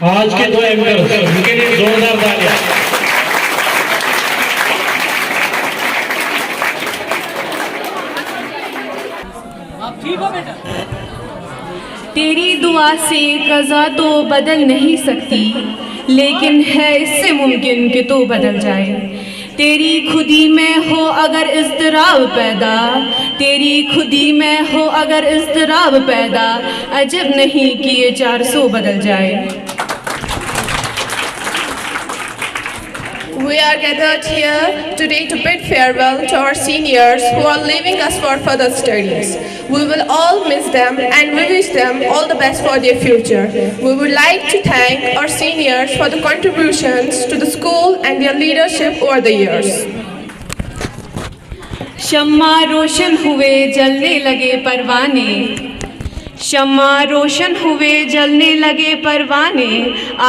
आज के दो एंकर उनके लिए जोरदार तालियां। आप ठीक हो बेटा? तेरी दुआ से कज़ा तो बदल नहीं सकती, लेकिन है इससे मुमकिन कि तू बदल जाए। तेरी खुदी में हो अगर इज़्तिराब पैदा, तेरी खुदी में हो अगर इज़्तिराब पैदा, अजब नहीं कि ये 400 बदल जाए। We are gathered here today to bid farewell to our seniors who are leaving us for further studies. We will all miss them and we wish them all the best for their future. We would like to thank our seniors for the contributions to the school and their leadership over the years. शम्मा रोशन हुए जलने लगे परवाने, शम्मा रोशन हुए जलने लगे परवाने,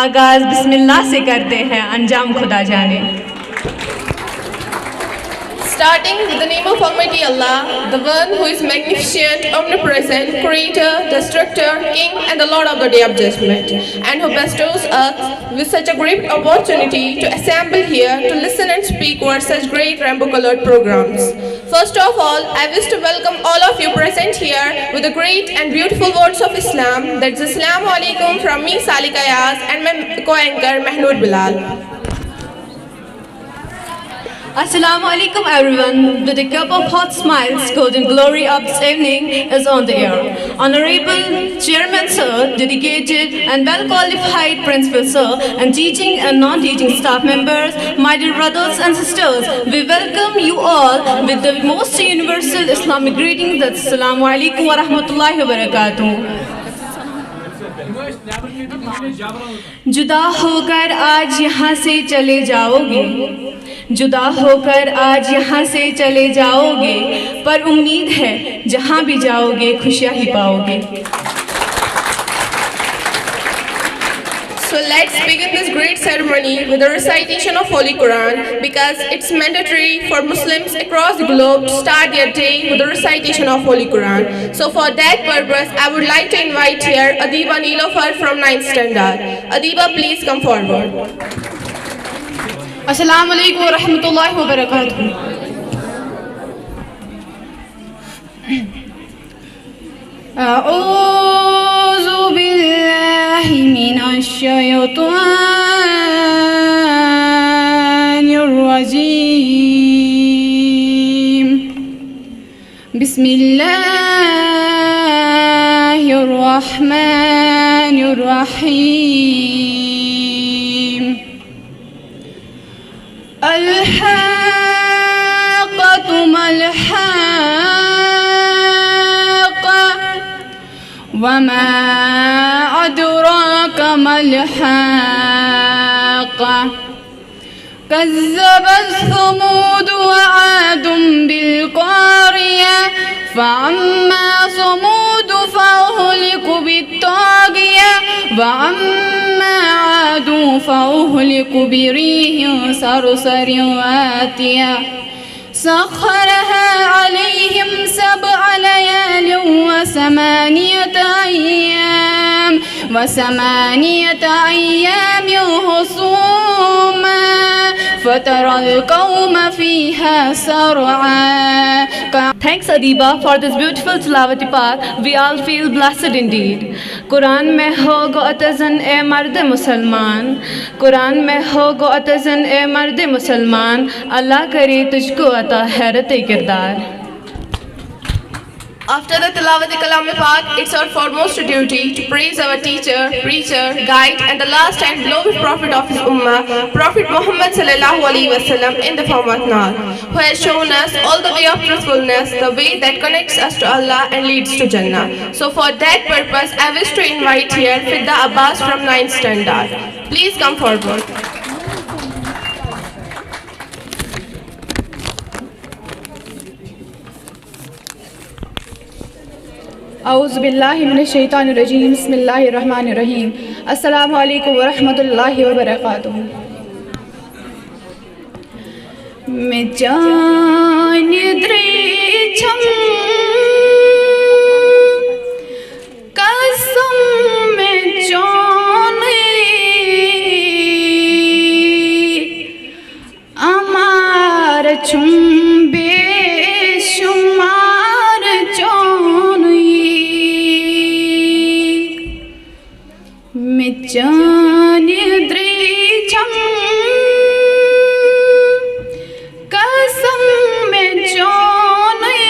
आगाज़ बिस्मिल्लाह से करते हैं अंजाम खुदा जाने। Starting with the name of Almighty Allah, the one who is magnificent, omnipresent, creator, destructor, king and the Lord of the Day of Judgment, and who bestows us with such a great opportunity to assemble here to listen and speak over such great rainbow-colored programs. First of all, I wish to welcome all of you present here with the great and beautiful words of Islam. That's Assalamu Alaikum from me, Salika Yaz, and my co-anchor Mahnoor Bilal. Assalamu alaikum everyone. With a cup of hot smiles, golden glory of this evening is on the air. Honorable Chairman Sir, dedicated and well qualified Principal Sir, and teaching and non-teaching staff members, my dear brothers and sisters, we welcome you all with the most universal Islamic greetings. That's Assalamu alaikum wa rahmatullahi wa barakatuh. जुदा होकर आज यहाँ से चले जाओगे, जुदा होकर आज यहाँ से चले जाओगे, पर उम्मीद है जहाँ भी जाओगे खुशियाँ ही पाओगे। So let's begin this great ceremony with the recitation of Holy Quran, because it's mandatory for Muslims across the globe to start their day with the recitation of Holy Quran. So for that purpose, I would like to invite here Adiba Nilofar from 9th standard. Adiba, please come forward. Assalamu alaikum wa rahmatullahi wa barakatuh. A'udhu billahi minash shaytanir rajim. Bismillahir rahmanir rahim. الحاقة ما الحاقة وما أدراك ما الحاقة كذبت ثمود وعاد بالقارية فأما ثمود فأهلكوا بالطاغية وأما عاد فأهلكوا بريح صرصر آتية سخرها عليهم 7 ليال وثمانية أيام حسوما فترى القوم فيها سرعا. Thanks Adiba for this beautiful tilawati path. We all feel blessed indeed. Quran में हो गो अतज़न ए मर्द मुसलमान, कुरान में हो गो अतज़न ए मर्द मुसलमान, अल्लाह करे तुझको अता हैरत किरदार। After the Tilawati Kalam Path, it's our foremost duty to praise our teacher, preacher, guide, and the last and beloved prophet of his ummah, Prophet Muhammad sallallahu alaihi wasallam, in the form of Naat, who has shown us all the way of truthfulness, the way that connects us to Allah and leads to Jannah. So for that purpose, I wish to invite here Fidda Abbas from 9th standard. Please come forward. औज़ुबिल्लाहि मिनश्शैतानिर्रजीम बिस्मिल्लाहिर्रहमानिर्रहीम अस्सलामु अलैकुम व रहमतुल्लाहि व बरकातुहू। मैं जान द्रेछम कसम में जान मिचान्य द्रेचम कसम में चोने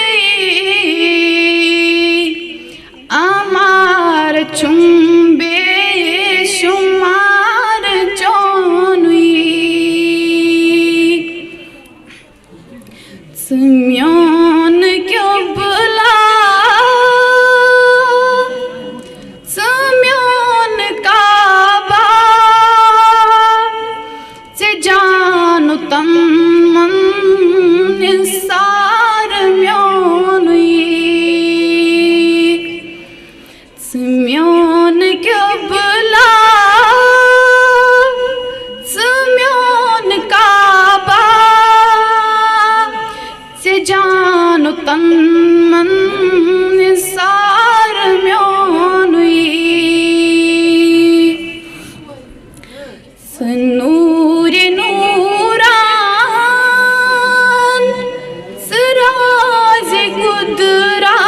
आमार चुम्बे शुमार चोनुई सम्योन क्यों बुला सम्योन काबा से जानु तम निसार म्योनुई सम्योन क्यों बुला सम्योन काबा से जानु तन मन निसार म्योनुई सनूर नूरान सराज कुदरा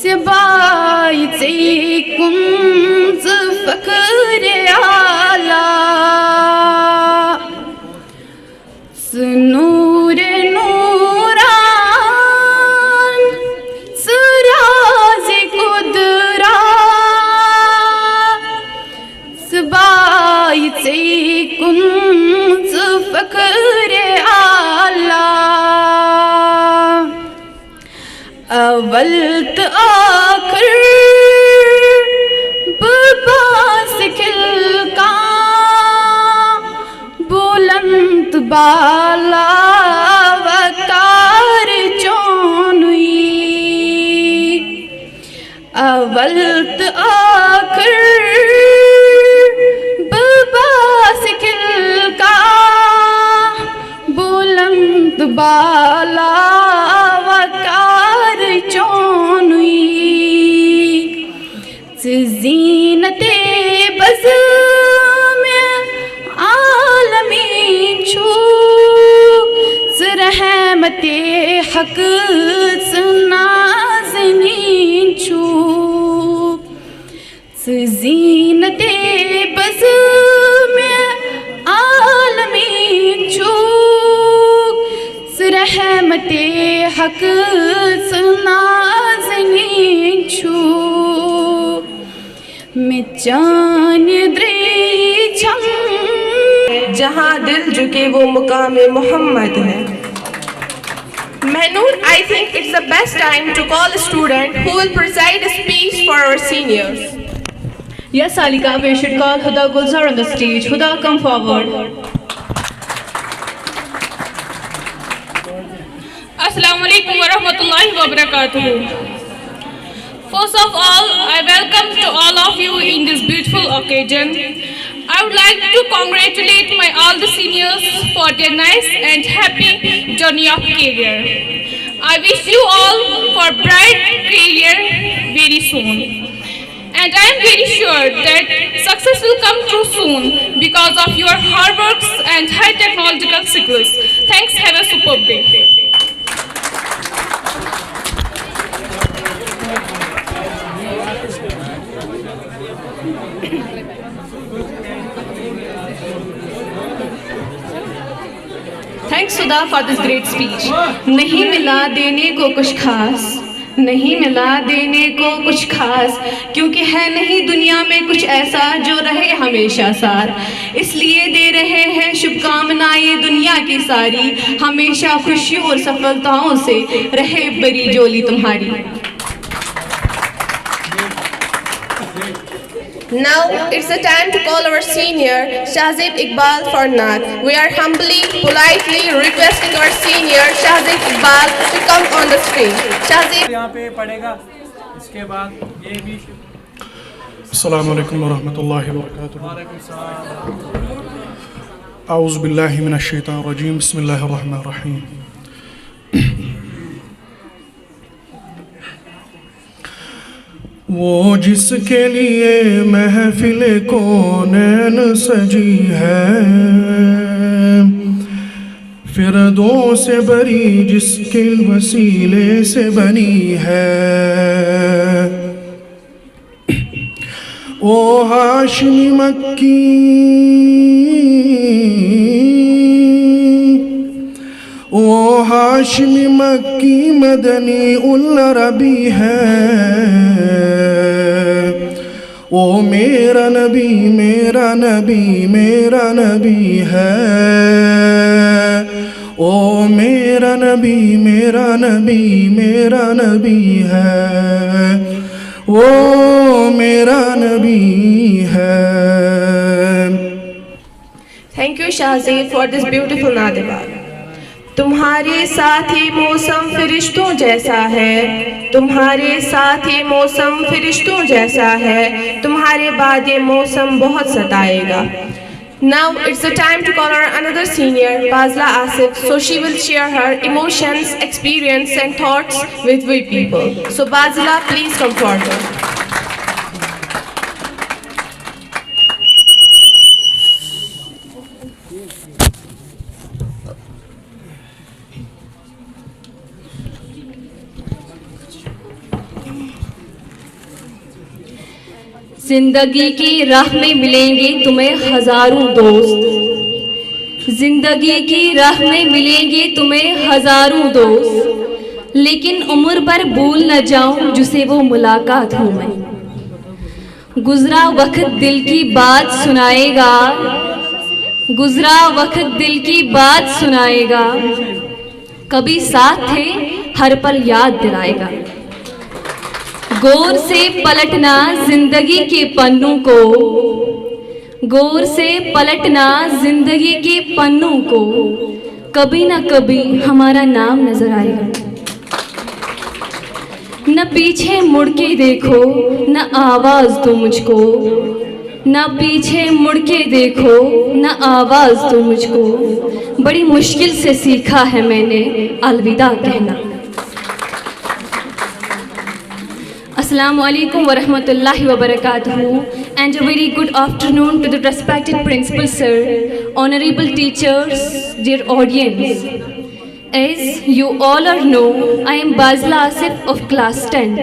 से बाइज़े कुंज फकर आला नूर नूरान सराज कुदरा सबाइज़े कुंज फकर आला अवलत आखिर बबास खिलका बुलंद बाला वकार चोनुई अवलत आखिर बबास खिलका बुलंद बाला वकार चोनुई ज़ीनते बज़ में आलमी छू रहमते हक नाज़नीन छू ज़ीनते बज़ में आलमी छू रहमते हक नाज़नीन छू मिचान द्रेचम जहाँ दिल झुके वो मुकाम मोहम्मद है. Mahnoor, I think it's the best time to call a student who will preside a speech for our seniors. Yes, Alika, we should call Huda Gulzar on the stage. Huda, come forward. Assalamu alaikum wa rahmatullahi wa barakatuh. First of all, I welcome to all of you in this beautiful occasion. I would like to congratulate all the seniors for their nice and happy journey of career. I wish you all for bright career very soon. And I am very sure that success will come true soon because of your hard works and high technological skills. Thanks, have a superb day. Thanks Sudha for this great speech. नहीं मिला देने को कुछ खास, नहीं मिला देने को कुछ खास, क्योंकि है नहीं दुनिया में कुछ ऐसा जो रहे हमेशा साथ. इसलिए दे रहे हैं शुभकामनाएं दुनिया की सारी, हमेशा खुशियों और सफलताओं से रहे बड़ी जोली तुम्हारी. Now it's the time to call our senior Shahzeb Iqbal for Naat. We are humbly, politely requesting our senior Shahzeb Iqbal to come on the screen. Shahzeb. यहाँ पे पढ़ेगा. इसके बाद ये भी. अस्सलामु अलैकुम वरहमतुल्लाहि वबरकातुहू. आऊज़ु बिल्लाहि मिनश शैतानिर रजीम. बिस्मिल्लाहिर रहमानिर रहीम. वो जिसके लिए महफिल कौनैन सजी है, फिरदों से बरी जिसके वसीले से बनी है. ओ हाशमी मक्की, ओ हाशमी मक्की मदनी उल अरबी है। ओ मेरा नबी मेरा नबी मेरा नबी है। ओ मेरा नबी मेरा नबी मेरा नबी है। ओ मेरा नबी है। Thank you Shahzeeb for this beautiful नादिबा। तुम्हारे साथ ही मौसम फरिश्तों जैसा है, तुम्हारे साथ ही मौसम फरिश्तों जैसा है, तुम्हारे बाद ये मौसम बहुत सताएगा। Now it's the time to call our another senior, Bazla Asif, so she will share her emotions, experience and thoughts with we people. So Bazla, please come forward. जिंदगी की राह में मिलेंगे तुम्हें हजारों दोस्त, जिंदगी की राह में मिलेंगे तुम्हें हजारों दोस्त, लेकिन उम्र पर भूल न जाऊं जिसे वो मुलाकात हूं मैं। गुजरा वक्त दिल की बात सुनाएगा, गुजरा वक्त दिल की बात सुनाएगा, कभी साथ थे हर पल याद दिलाएगा। गौर से पलटना जिंदगी के पन्नों को, गौर से पलटना जिंदगी के पन्नों को, कभी ना कभी हमारा नाम नजर आएगा। न पीछे मुड़ के देखो न आवाज दो मुझको, न पीछे मुड़ के देखो न आवाज दो मुझको, बड़ी मुश्किल से सीखा है मैंने अलविदा कहना। Assalamu alaikum wa rahmatullahi wa barakatuhu, and a very good afternoon to the respected principal sir, honorable teachers, dear audience. As you all are know, I am Bazla Asif of class 10.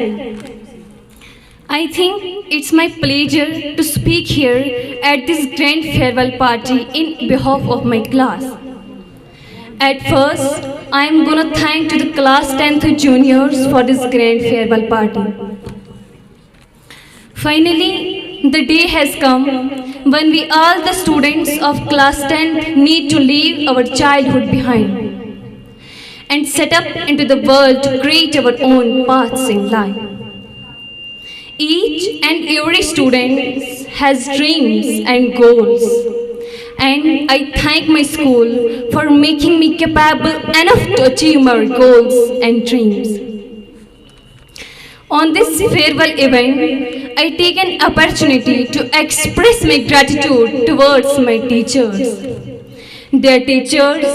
I think it's my pleasure to speak here at this grand farewell party in behalf of my class. At first, I am gonna thank to the class 10th juniors for this grand farewell party. Finally, the day has come when we all the students of class 10 need to leave our childhood behind and set up into the world to create our own paths in life. Each and every student has dreams and goals, and I thank my school for making me capable enough to achieve my goals and dreams. On this farewell event, I take an opportunity to express my gratitude towards my teachers. Dear teachers,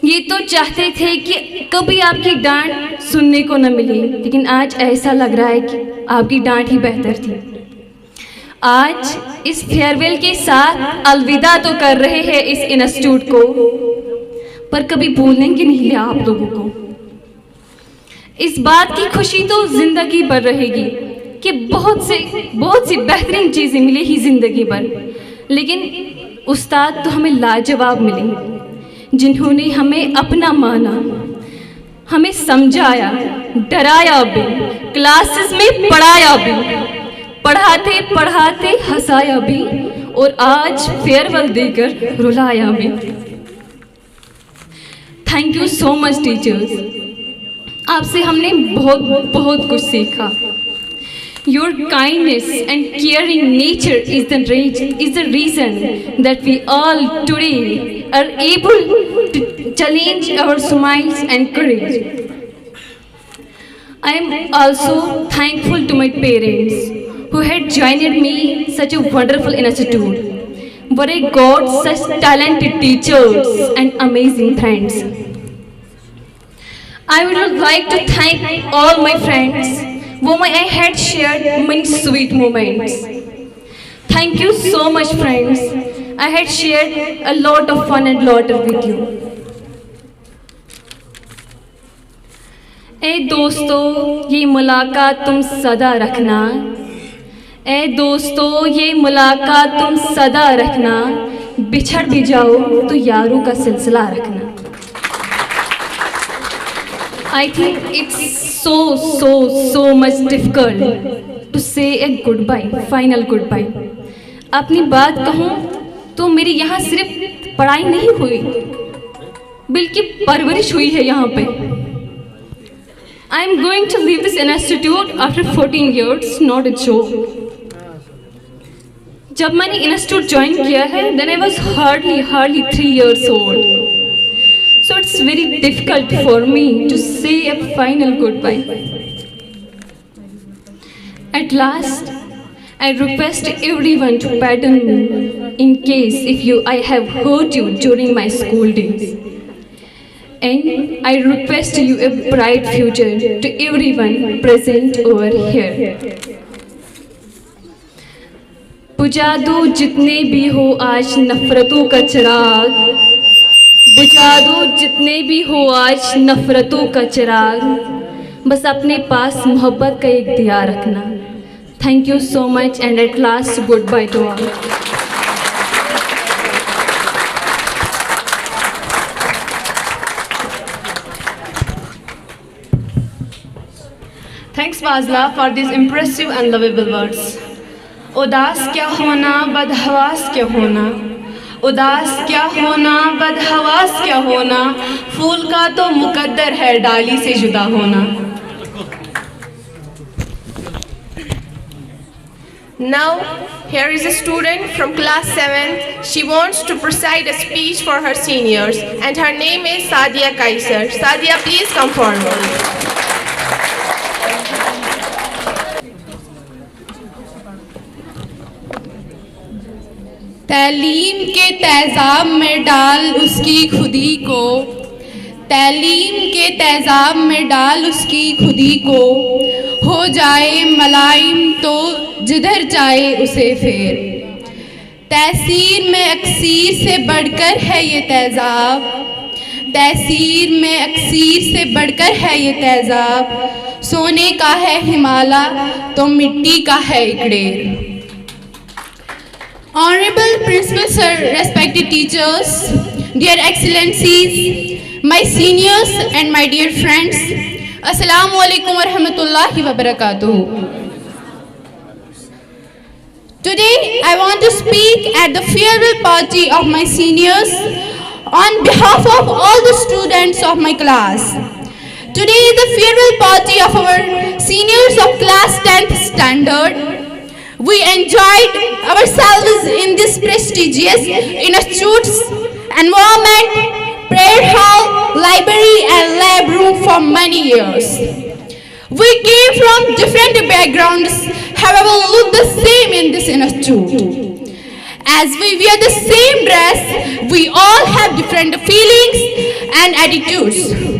ये तो चाहते थे कि कभी आपकी डांट सुनने को न मिले, लेकिन आज ऐसा लग रहा है कि आपकी डांट ही बेहतर थी। आज इस फेयरवेल के साथ अलविदा तो कर रहे हैं इस इंस्टीट्यूट को, पर कभी भूलेंगे नहीं आप लोगों को। इस बात की खुशी तो जिंदगी भर रहेगी कि बहुत सी बेहतरीन चीज़ें मिली ही जिंदगी भर, लेकिन उस्ताद तो हमें लाजवाब मिले जिन्होंने हमें अपना माना, हमें समझाया, डराया भी, क्लासेस में पढ़ाया भी, पढ़ाते पढ़ाते हंसाया भी, और आज फेयरवेल देकर रुलाया भी। Thank you so much teachers, आपसे हमने बहुत कुछ सीखा। Your kindness and caring nature is the reason that we all today are able to challenge our smiles and courage. I am also thankful to my parents who had joined me such a wonderful institute, where I got such talented teachers and amazing friends. I would like to thank all my friends whom I had shared many sweet moments. Thank you so much friends, I had shared a lot of fun and laughter with you. ए दोस्तों, ये मुलाकात तुम सदा रखना, ए दोस्तों, ये मुलाकात तुम सदा रखना, बिछड़ भी जाओ तो यारों का सिलसिला रखना। I think it's so much difficult to say a goodbye, final goodbye. अपनी बात कहूँ तो मेरी यहाँ सिर्फ पढ़ाई नहीं हुई, बल्कि परवरिश हुई है यहाँ पे। I am going to leave this institute after 14 years, not a joke. जब मैंने इंस्टीट्यूट ज्वाइन किया है, then I was hardly 3 years old. So it's very difficult for me to say a final goodbye. At last, I request everyone to pardon me in case I have hurt you during my school days. And I request you a bright future to everyone present over here. बुझा दो जितने भी हो आज नफरतों का चिराग, बुझा दो जितने भी हो आज नफरतों का चिराग, बस अपने पास मोहब्बत का एक दिया रखना। Thank you so much and at last goodbye to all. Thanks Fazla for these impressive and lovable words. उदास क्या होना, बदहवास क्या होना, उदास क्या होना, बदहवास क्या होना, फूल का तो मुकद्दर है डाली से जुदा होना। Now, here is a student from class 7. She wants to preside a speech for her seniors, and her name is Sadia Kaiser. Sadia, please come forward. तालीम के तेज़ाब में डाल उसकी खुदी को, तालीम के तेज़ाब में डाल उसकी खुदी को, हो जाए मलाइम तो जिधर जाए उसे फेर। तहसीर में अक्सीर से बढ़कर है ये तेज़ाब, तहसीर में अक्सीर से बढ़कर है ये तेज़ाब, सोने का है हिमालय तो मिट्टी का है इकड़ेर। Honorable Principal Sir, respected teachers, dear excellencies, my seniors and my dear friends, Assalamu alaikum wa rahmatullahi wa barakatuh. Today I want to speak at the farewell party of my seniors on behalf of all the students of my class. Today is the farewell party of our seniors of class 10th standard. We enjoyed ourselves in this prestigious institute's environment, prayer hall, library and lab room for many years. We came from different backgrounds, however look the same in this institute. As we wear the same dress, we all have different feelings and attitudes.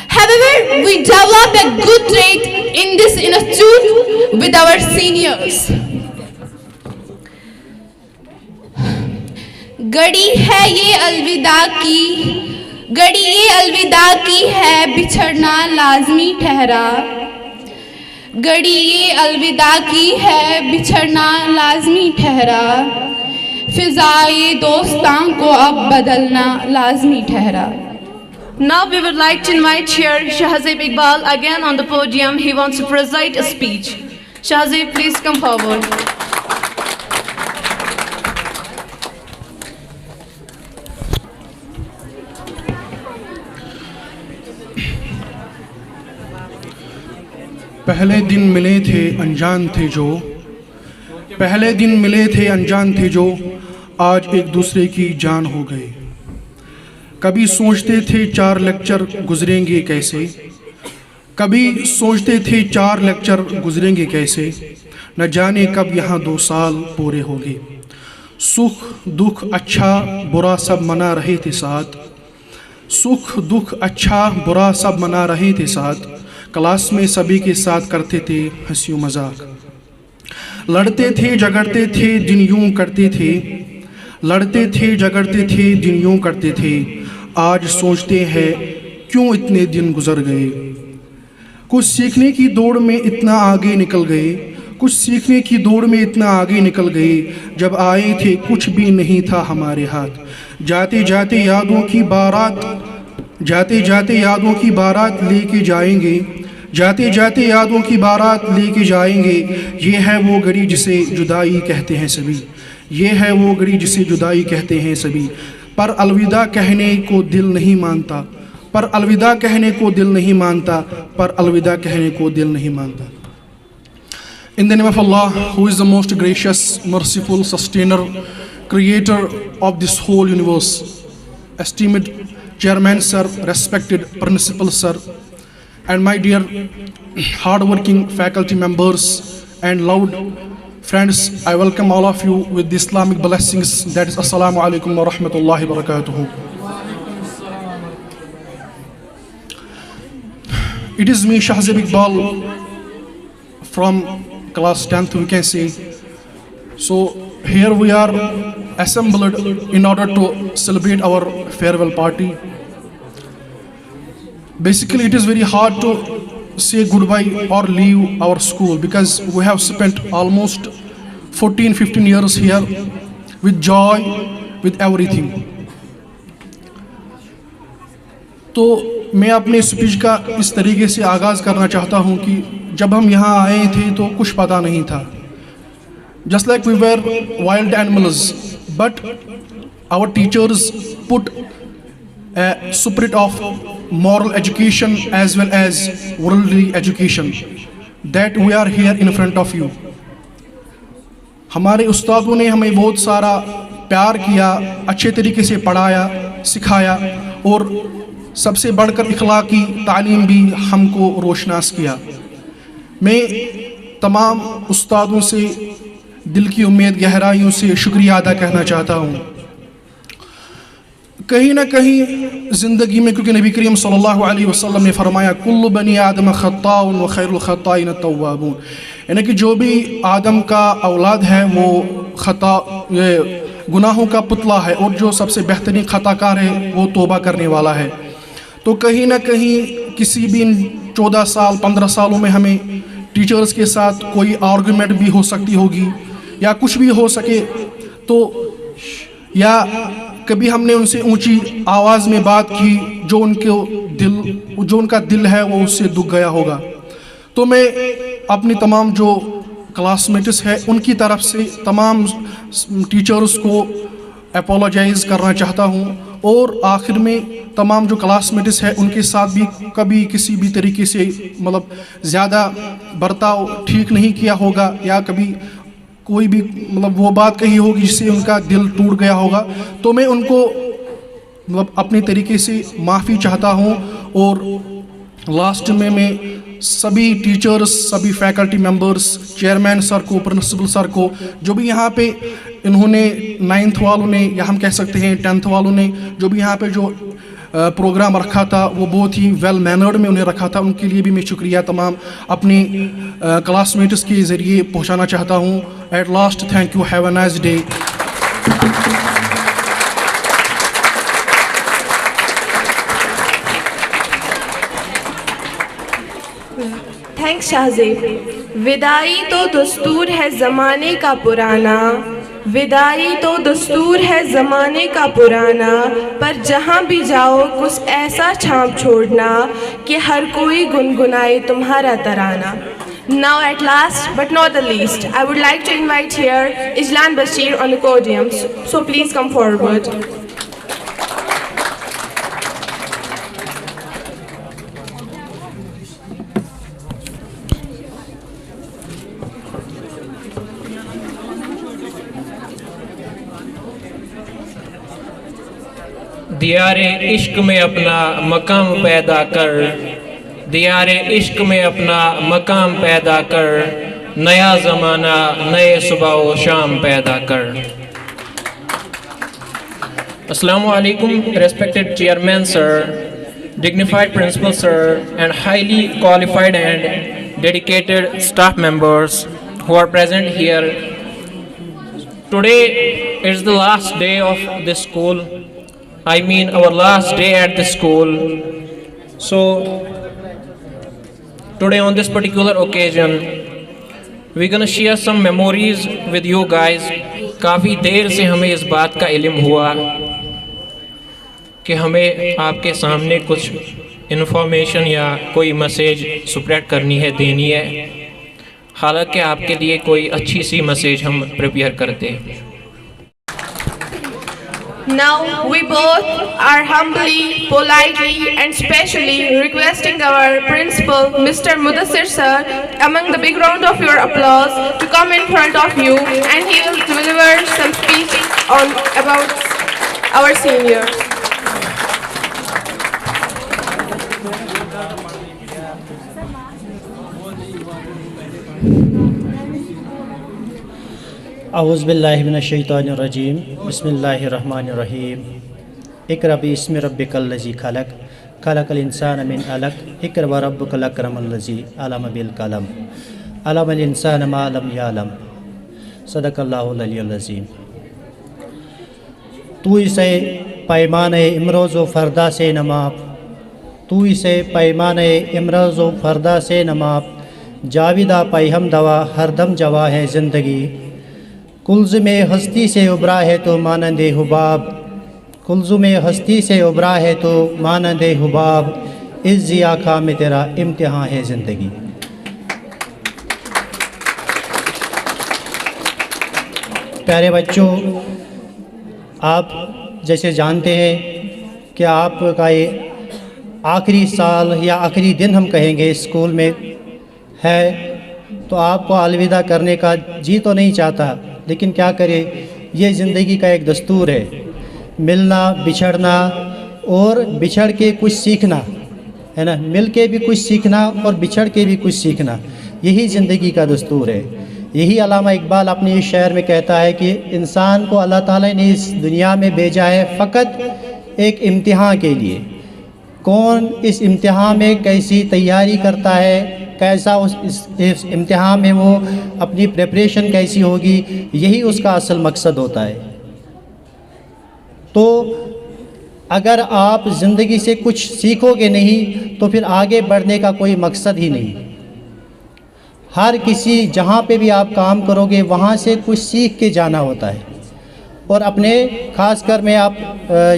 However, we developed a good trait in this institute with our seniors. गड़ी है ये अलविदा की, गड़ी ये अलविदा की है बिछड़ना लाजमी ठहरा, गड़ी ये अलविदा की है बिछड़ना लाजमी ठहरा, फिजाए दोस्तां को अब बदलना लाजमी ठहरा। Now we would like to invite here Shahzeeb Iqbal again on the podium. He wants to preside a speech. Shahzeeb, please come forward. पहले दिन मिले थे अनजान थे जो, पहले दिन मिले थे अनजान थे जो, आज एक दूसरे की जान हो गए। कभी सोचते थे 4 लेक्चर गुजरेंगे कैसे, कभी सोचते थे 4 लेक्चर गुजरेंगे कैसे, न जाने कब यहाँ 2 साल पूरे होंगे। सुख दुख अच्छा बुरा सब मना रहे थे साथ, सुख दुख अच्छा बुरा सब मना रहे थे साथ, क्लास में सभी के साथ करते थे हंसी मजाक। लड़ते थे झगड़ते थे दिन यूं करते थे, लड़ते थे झगड़ते थे दिन यूं करते थे, आज सोचते हैं क्यों इतने दिन गुजर गए। कुछ सीखने की दौड़ में इतना आगे निकल गए, कुछ सीखने की दौड़ में इतना आगे निकल गए, जब आए थे कुछ भी नहीं था हमारे हाथ। जाते जाते यादों की बारात लेके जाएंगे, जाते जाते यादों की बारात लेके जाएंगे। ये है वो घड़ी जिसे जुदाई कहते हैं सभी, ये है वो घड़ी जिसे जुदाई कहते हैं सभी। पर अलविदा कहने को दिल नहीं मानता, पर अलविदा कहने को दिल नहीं मानता, पर अलविदा कहने को दिल नहीं मानता। In the name of Allah, who is the most gracious, merciful, sustainer, creator of this whole universe, esteemed Chairman Sir, respected Principal Sir, and my dear hard-working faculty members and loved friends, I welcome all of you with the Islamic blessings, that is Assalamu alaikum wa rahmatullahi wa barakatuhu. It is me, Shahzeb Iqbal, from class 10th, we can say. So here we are assembled in order to celebrate our farewell party. Basically, it is very hard to say goodbye or leave our school, because we have spent almost 14-15 years here with joy, with everything. तो मैं अपने speech का इस तरीके से आगाज़ करना चाहता हूँ कि जब हम यहाँ आए थे तो कुछ पता नहीं था. Just like we were wild animals, but our teachers put a spirit of moral education as well as worldly education, that we are here in front of you. हमारे उस्तादों ने हमें बहुत सारा प्यार किया, अच्छे तरीके से पढ़ाया, सिखाया, और सबसे बढ़कर इखलाकी तालीम भी हमको रोशनास किया. मैं तमाम उस्तादों से दिल की उम्मीद गहराइयों से शुक्रिया अदा करना चाहता हूँ. कहीं ना कहीं ज़िंदगी में, क्योंकि नबी करीम सल्लल्लाहु अलैहि वसल्लम ने फरमाया कुल्लु बनी आदम खत्ताउन व खैरुल खत्ताइन तव्वाबून, यानी कि जो भी आदम का औलाद है वो गुनाहों का पुतला है, और जो सबसे बेहतरीन खताकार है वो तौबा करने वाला है. तो कहीं ना कहीं किसी भी 14 साल 15 सालों में हमें टीचर्स के साथ कोई आर्गुमेंट भी हो सकती होगी, या कुछ भी हो सके, तो या कभी हमने उनसे ऊंची आवाज़ में बात की जो उनका दिल है वो उससे दुख गया होगा. तो मैं अपनी तमाम जो क्लासमेट्स हैं उनकी तरफ से तमाम टीचर्स को अपोलोजाइज़ करना चाहता हूँ, और आखिर में तमाम जो क्लासमेट्स हैं उनके साथ भी कभी किसी भी तरीके से मतलब ज़्यादा बर्ताव ठीक नहीं किया होगा, या कभी कोई भी मतलब वो बात कही होगी जिससे उनका दिल टूट गया होगा, तो मैं उनको मतलब अपने तरीके से माफ़ी चाहता हूँ. और लास्ट में मैं सभी टीचर्स, सभी फैकल्टी मेंबर्स, चेयरमैन सर को, प्रिंसिपल सर को, जो भी यहाँ पे इन्होंने 9th वालों ने, या हम कह सकते हैं 10th वालों ने जो भी यहाँ पे जो प्रोग्राम रखा था वो बहुत ही वेल मैनर्ड में उन्हें रखा था, उनके लिए भी मैं शुक्रिया तमाम अपने क्लासमेट्स के ज़रिए पहुँचाना चाहता हूँ. At last, thank you, have a nice day. Thanks Shahzeb. विदाई तो दस्तूर है ज़माने का पुराना, विदाई तो दस्तूर है ज़माने का पुराना, पर जहाँ भी जाओ कुछ ऐसा छाप छोड़ना कि हर कोई गुनगुनाए तुम्हारा तराना. Now at last but not the least, I would like to invite here Ijlan Bashir on the podium. So please come forward. दियारे इश्क में अपना मकाम पैदा कर, दियारे इश्क में अपना मकाम पैदा कर, नया ज़माना नए सुबह व शाम पैदा कर. Assalamu alaikum, respected chairman sir, dignified principal sir, and highly qualified and dedicated staff members who are present here. Today is the last day of this school. I mean our last day at the school. So today on this particular occasion, we gonna share some memories with you guys. काफ़ी देर से हमें इस बात का इल्म हुआ कि हमें आपके सामने कुछ इन्फॉर्मेशन या कोई मैसेज स्प्रेड करनी है, देनी है। हालांकि आपके लिए कोई अच्छी सी मैसेज हम प्रिपेयर करते हैं। Now we both are humbly, politely and specially requesting our principal, Mr. Mudassir sir, among the big round of your applause, to come in front of you and he will deliver some speech about our seniors. औज़ुबिल्लाहि मिनश्शैतानिर्रजीम बिस्मिल्लाहिर्रहमानिर्रहीम इक़रा बिस्मि रब्बिकल्लज़ी खलक़ खलक़ल इंसान मिन अलक़ इक़रा व रब्बुकल अकरमुल्लज़ी Allam bill कलम अल्लमल इंसान मा lump यअलम सदक़ल्लाहुल अलियुल अज़ीम। तू इसे पैमाने इमरोज़ व फ़रदा से न माप, तू इसे पैमाने इमरोज़ व फ़रदा से न माप, जाविदा पैहम दवा हरदम जवा है ज़िंदगी। कुल्ज़ुम हस्ती से उभरा है तो मानंदे हुबाब, कुल्ज़ुम हस्ती से उभरा है तो मानंदे हुबाब, इस ज़िया खा में तेरा इम्तिहान है ज़िंदगी। प्यारे बच्चों, आप जैसे जानते हैं कि आपका ये आखिरी साल या आखिरी दिन हम कहेंगे स्कूल में है, तो आपको अलविदा करने का जी तो नहीं चाहता, लेकिन क्या करें, ये ज़िंदगी का एक दस्तूर है। मिलना, बिछड़ना और बिछड़ के कुछ सीखना, है ना, मिल के भी कुछ सीखना और बिछड़ के भी कुछ सीखना, यही ज़िंदगी का दस्तूर है। यही अल्लामा इकबाल अपने इस शेर में कहता है कि इंसान को अल्लाह ताला ने इस दुनिया में भेजा है फ़कत एक इम्तिहान के लिए। कौन इस इम्तिहान में कैसी तैयारी करता है, कैसा इस इम्तिहान में वो अपनी प्रिपरेशन कैसी होगी, यही उसका असल मकसद होता है। तो अगर आप ज़िंदगी से कुछ सीखोगे नहीं तो फिर आगे बढ़ने का कोई मकसद ही नहीं। हर किसी जहाँ पे भी आप काम करोगे वहाँ से कुछ सीख के जाना होता है। और अपने ख़ास कर में आप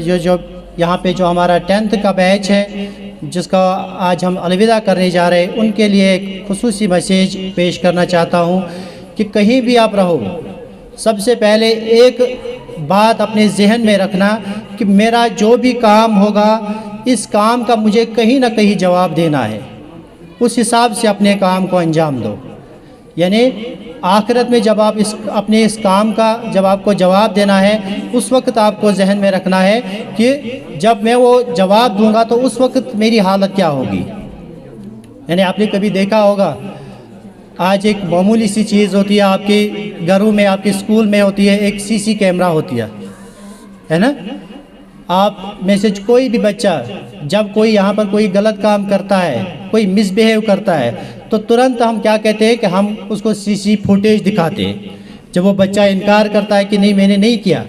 जो यहाँ पे जो हमारा 10th का बैच है जिसका आज हम अलविदा करने जा रहे हैं, उनके लिए एक खुसूसी मैसेज पेश करना चाहता हूँ कि कहीं भी आप रहो, सबसे पहले एक बात अपने जहन में रखना कि मेरा जो भी काम होगा इस काम का मुझे कहीं ना कहीं जवाब देना है। उस हिसाब से अपने काम को अंजाम दो। यानी आखिरत में जब आप अपने इस काम का जब आपको जवाब देना है, उस वक्त आपको जहन में रखना है कि जब मैं वो जवाब दूंगा तो उस वक्त मेरी हालत क्या होगी। यानी आपने कभी देखा होगा, आज एक मामूली सी चीज़ होती है, आपके घरों में, आपके स्कूल में होती है, एक सीसी कैमरा होती है ना। आप में से कोई भी बच्चा जब कोई यहाँ पर कोई गलत काम करता है, कोई मिसबिहेव करता है, तो तुरंत हम क्या कहते हैं कि हम उसको सीसी फुटेज दिखाते हैं। जब वो बच्चा इनकार करता है कि नहीं मैंने नहीं किया,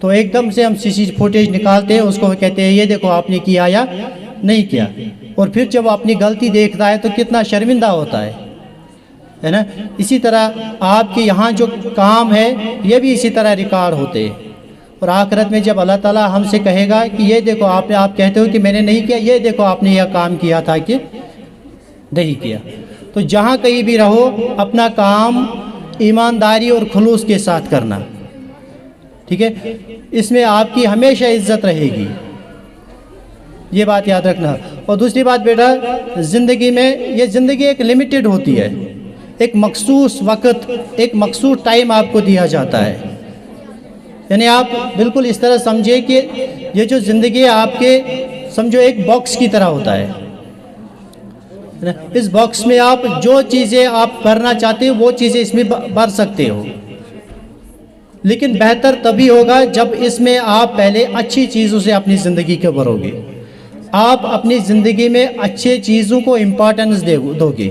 तो एकदम से हम सीसी फुटेज निकालते हैं, उसको कहते हैं ये देखो आपने किया या नहीं किया। और फिर जब वो अपनी गलती देखता है तो कितना शर्मिंदा होता है ना। इसी तरह आपके यहाँ जो काम है ये भी इसी तरह रिकॉर्ड होते हैं। और आखिरत में जब अल्लाह ताला हमसे कहेगा कि ये देखो आप कहते हो कि मैंने नहीं किया, ये देखो आपने यह काम किया था कि नहीं किया। तो जहाँ कहीं भी रहो अपना काम ईमानदारी और खुलूस के साथ करना, ठीक है, इसमें आपकी हमेशा इज्जत रहेगी, ये बात याद रखना। और दूसरी बात बेटा, ज़िंदगी में ये ज़िंदगी एक लिमिटेड होती है, एक मखसूस वक्त, एक मखसूस टाइम आपको दिया जाता है। यानी आप बिल्कुल इस तरह समझिए कि ये जो ज़िंदगी है आपके समझो एक बॉक्स की तरह होता है। इस बॉक्स में आप जो चीज़ें आप भरना चाहते हो वो चीज़ें इसमें भर सकते हो, लेकिन बेहतर तभी होगा जब इसमें आप पहले अच्छी चीज़ों से अपनी ज़िंदगी को भरोगे। आप अपनी ज़िंदगी में अच्छे चीज़ों को इम्पोर्टेंस दोगे।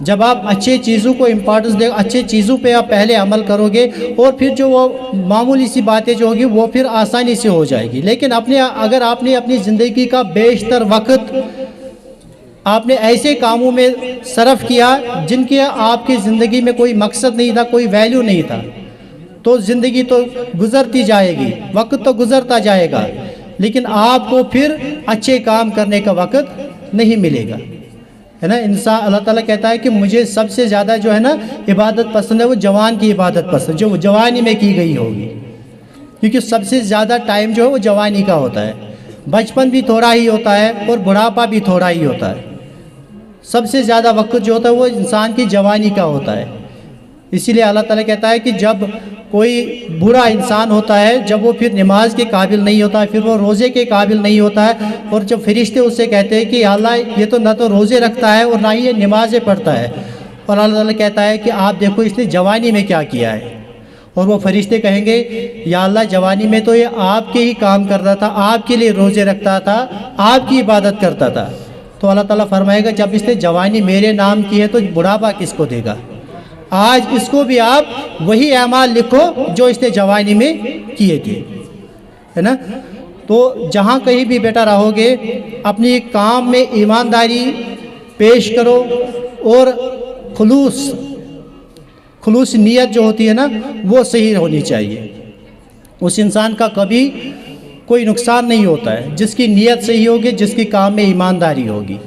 जब आप अच्छे चीज़ों को इम्पोर्टेंस दे, अच्छे चीज़ों पे आप पहले अमल करोगे और फिर जो वो मामूली सी बातें जो होगी वो फिर आसानी से हो जाएगी। लेकिन अगर आपने अपनी ज़िंदगी का बेशतर वक्त आपने ऐसे कामों में सर्फ किया जिनके आपकी ज़िंदगी में कोई मकसद नहीं था, कोई वैल्यू नहीं था, तो ज़िंदगी तो गुज़रती जाएगी, वक्त तो गुज़रता जाएगा, लेकिन आपको फिर अच्छे काम करने का वक्त नहीं मिलेगा, है ना। इंसान, अल्लाह ताला कहता है कि मुझे सबसे ज़्यादा जो है ना इबादत पसंद है, वो जवान की इबादत पसंद, जो जवानी में की गई होगी, क्योंकि सबसे ज़्यादा टाइम जो है वो जवानी का होता है। बचपन भी थोड़ा ही होता है और बुढ़ापा भी थोड़ा ही होता है। सबसे ज़्यादा वक्त जो होता है वो इंसान की जवानी का होता है। इसीलिए अल्लाह ताला कहता है कि जब कोई बुरा इंसान होता है, जब वो फिर नमाज के काबिल नहीं होता है, फिर वो रोज़े के काबिल नहीं होता है, और जब फरिश्ते उससे कहते हैं कि अल्लाह ये तो ना तो रोज़े रखता है और ना ही ये नमाज़ें पढ़ता है, और अल्लाह ताला कहता है कि आप देखो इसने जवानी में क्या किया है, और वो फरिश्ते कहेंगे या अल्लाह जवानी में तो ये आपके ही काम करता था, आपके लिए रोज़े रखता था, आपकी इबादत करता था। तो अल्लाह ताला फरमाएगा जब इसने जवानी मेरे नाम की है तो बुढ़ापा किसको देगा। आज इसको भी आप वही अमाल लिखो जो इसने जवानी में किए थे, है ना। तो जहाँ कहीं भी बेटा रहोगे अपनी काम में ईमानदारी पेश करो, और खुलूस नीयत जो होती है ना वो सही होनी चाहिए। उस इंसान का कभी कोई नुकसान नहीं होता है जिसकी नीयत सही होगी, जिसकी काम में ईमानदारी होगी,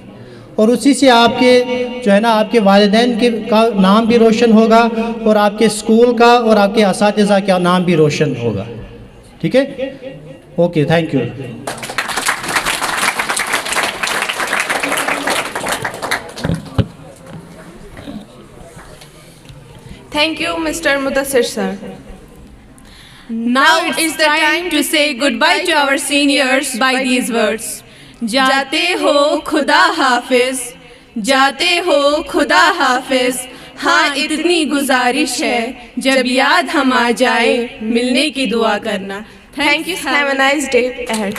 और उसी से आपके जो है ना आपके वालिदैन के का नाम भी रोशन होगा, और आपके स्कूल का और आपके असातिज़ा का नाम भी रोशन होगा। ठीक है, okay, thank you. Thank you, Mr. Mudassir sir. Now it's the time to say goodbye to our seniors by these words. जाते हो खुदा हाफिज, जाते हो खुदा हाफिज, हाँ इतनी गुजारिश है जब याद हम आ जाए मिलने की दुआ करना। Thank you. Have a nice day ahead.